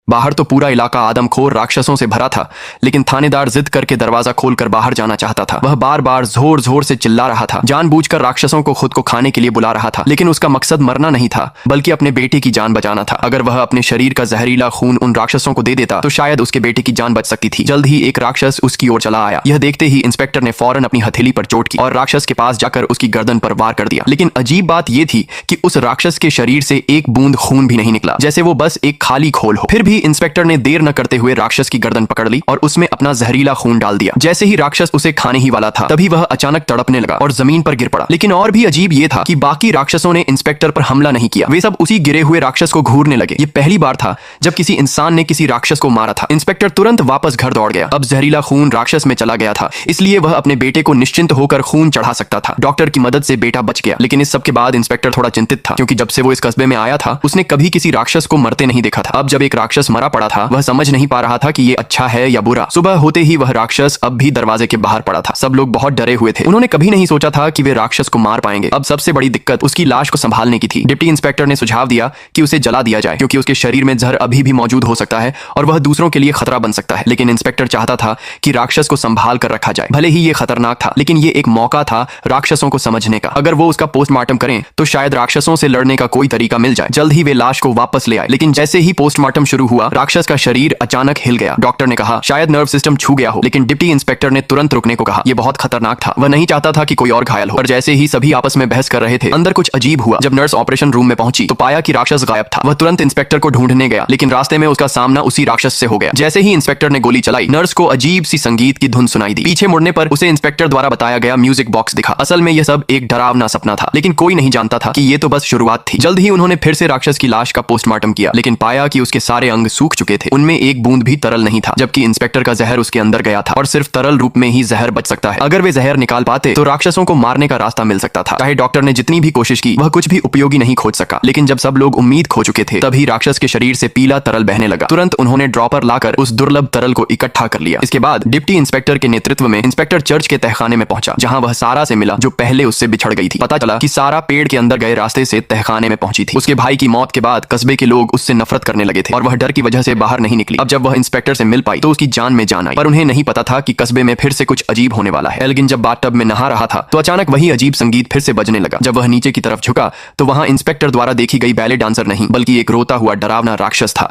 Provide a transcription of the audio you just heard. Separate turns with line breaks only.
बाहर तो पूरा इलाका आदमखोर राक्षसों से भरा था, लेकिन थानेदार जिद करके दरवाजा खोलकर बाहर जाना चाहता था। वह बार बार जोर जोर से चिल्ला रहा था, जानबूझकर राक्षसों को खुद को खाने के लिए बुला रहा था, लेकिन उसका मकसद मरना नहीं था बल्कि अपने बेटे की जान बचाना था। अगर वह अपने शरीर का जहरीला खून उन राक्षसों को दे देता तो शायद उसके बेटे की जान बच सकती थी। जल्द ही एक राक्षस उसकी ओर चला आया। यह देखते ही इंस्पेक्टर ने फौरन अपनी हथेली पर चोट की और राक्षस के पास जाकर उसकी गर्दन पर वार कर दिया। लेकिन अजीब बात यह थी कि उस राक्षस के शरीर से एक बूंद खून भी नहीं निकला, जैसे वो बस एक खाली खोल हो। फिर भी इंस्पेक्टर ने देर न करते हुए राक्षस की गर्दन पकड़ ली और उसमें अपना जहरीला खून डाल दिया। जैसे ही राक्षस उसे खाने ही वाला था, तभी वह अचानक तड़पने लगा और जमीन पर गिर पड़ा। लेकिन और भी अजीब यह था कि बाकी राक्षसों ने इंस्पेक्टर पर हमला नहीं किया। वे सब उसी गिरे हुए राक्षस को घूरने लगे। ये पहली बार था जब किसी इंसान ने किसी राक्षस को मारा था। इंस्पेक्टर तुरंत वापस घर दौड़ गया। अब जहरीला खून राक्षस में चला गया था, इसलिए वह अपने बेटे को निश्चिंत होकर खून चढ़ा सकता था। डॉक्टर की मदद से बेटा बच गया। लेकिन इस सब के बाद इंस्पेक्टर थोड़ा चिंतित था, क्योंकि जब से वो इस कस्बे में आया था उसने कभी किसी राक्षस को मरते नहीं देखा था। अब जब एक राक्षस मरा पड़ा था, वह समझ नहीं पा रहा था कि ये अच्छा है या बुरा। सुबह होते ही वह राक्षस अब भी दरवाजे के बाहर पड़ा था। सब लोग बहुत डरे हुए थे। उन्होंने कभी नहीं सोचा था कि वे राक्षस को मार पाएंगे। अब सबसे बड़ी दिक्कत उसकी लाश को संभालने की थी। डिप्टी इंस्पेक्टर ने सुझाव दिया कि उसे जला दिया जाए, क्योंकि उसके शरीर में जहर अभी भी मौजूद हो सकता है और वह दूसरों के लिए खतरा बन सकता है। लेकिन इंस्पेक्टर चाहता था कि राक्षस को संभाल कर रखा जाए। भले ही ये खतरनाक था, लेकिन ये एक मौका था राक्षसों को समझने का। अगर वो उसका पोस्टमार्टम करें तो शायद राक्षसों से लड़ने का कोई तरीका मिल जाए। जल्द ही वे लाश को वापस ले आए। लेकिन जैसे ही पोस्टमार्टम शुरू हुआ, राक्षस का शरीर अचानक हिल गया। डॉक्टर ने कहा शायद नर्व सिस्टम छू गया हो, लेकिन डिप्टी इंस्पेक्टर ने तुरंत रुकने को कहा। यह बहुत खतरनाक था। वह नहीं चाहता था कि कोई और घायल हो। पर जैसे ही सभी आपस में बहस कर रहे थे, अंदर कुछ अजीब हुआ। जब नर्स ऑपरेशन रूम में पहुंची तो पाया कि राक्षस गायब था। वह तुरंत इंस्पेक्टर को ढूंढने गया, लेकिन रास्ते में उसका सामना उसी राक्षस से हो गया। जैसे ही इंस्पेक्टर ने गोली चलाई, नर्स को अजीब सी संगीत की धुन सुनाई दी। पीछे मुड़ने पर उसे इंस्पेक्टर द्वारा बताया गया म्यूजिक बॉक्स दिखा। असल में यह सब एक डरावना सपना था, लेकिन कोई नहीं जानता था कि यह तो बस शुरुआत थी। जल्द ही उन्होंने फिर से राक्षस की लाश का पोस्टमार्टम किया, लेकिन पाया कि उसके सारे अंग सूख चुके थे। उनमें एक बूंद भी तरल नहीं था, जबकि इंस्पेक्टर का जहर उसके अंदर गया था और सिर्फ तरल रूप में ही जहर बच सकता है। अगर वे जहर निकाल पाते तो राक्षसों को मारने का रास्ता मिल सकता था। चाहे डॉक्टर ने जितनी भी कोशिश की, वह कुछ भी उपयोगी नहीं खोज सका। लेकिन जब सब लोग उम्मीद खो चुके थे, तभी राक्षस के शरीर से पीला तरल बहने लगा। तुरंत उन्होंने ड्रॉपर लाकर उस दुर्लभ तरल को इकट्ठा कर लिया। इसके बाद डिप्टी इंस्पेक्टर के नेतृत्व में इंस्पेक्टर चर्च के तहखाने में पहुंचा, जहां वह सारा से मिला जो पहले उससे बिछड़ गई थी। पता चला कि सारा पेड़ के अंदर गए रास्ते से तहखाने में पहुंची थी। उसके भाई की मौत के बाद कस्बे के लोग उससे नफरत करने लगे थे और वह डर की वजह से बाहर नहीं निकली। अब जब वह इंस्पेक्टर से मिल पाई तो उसकी जान में जान आई, पर उन्हें नहीं पता था कि कस्बे में फिर से कुछ अजीब होने वाला है। एल्गिन जब बाथटब में नहा रहा था तो अचानक वही अजीब संगीत फिर से बजने लगा। जब वह नीचे की तरफ झुका तो वहां इंस्पेक्टर द्वारा देखी गई बैले डांसर नहीं, बल्कि एक रोता हुआ डरावना राक्षस था।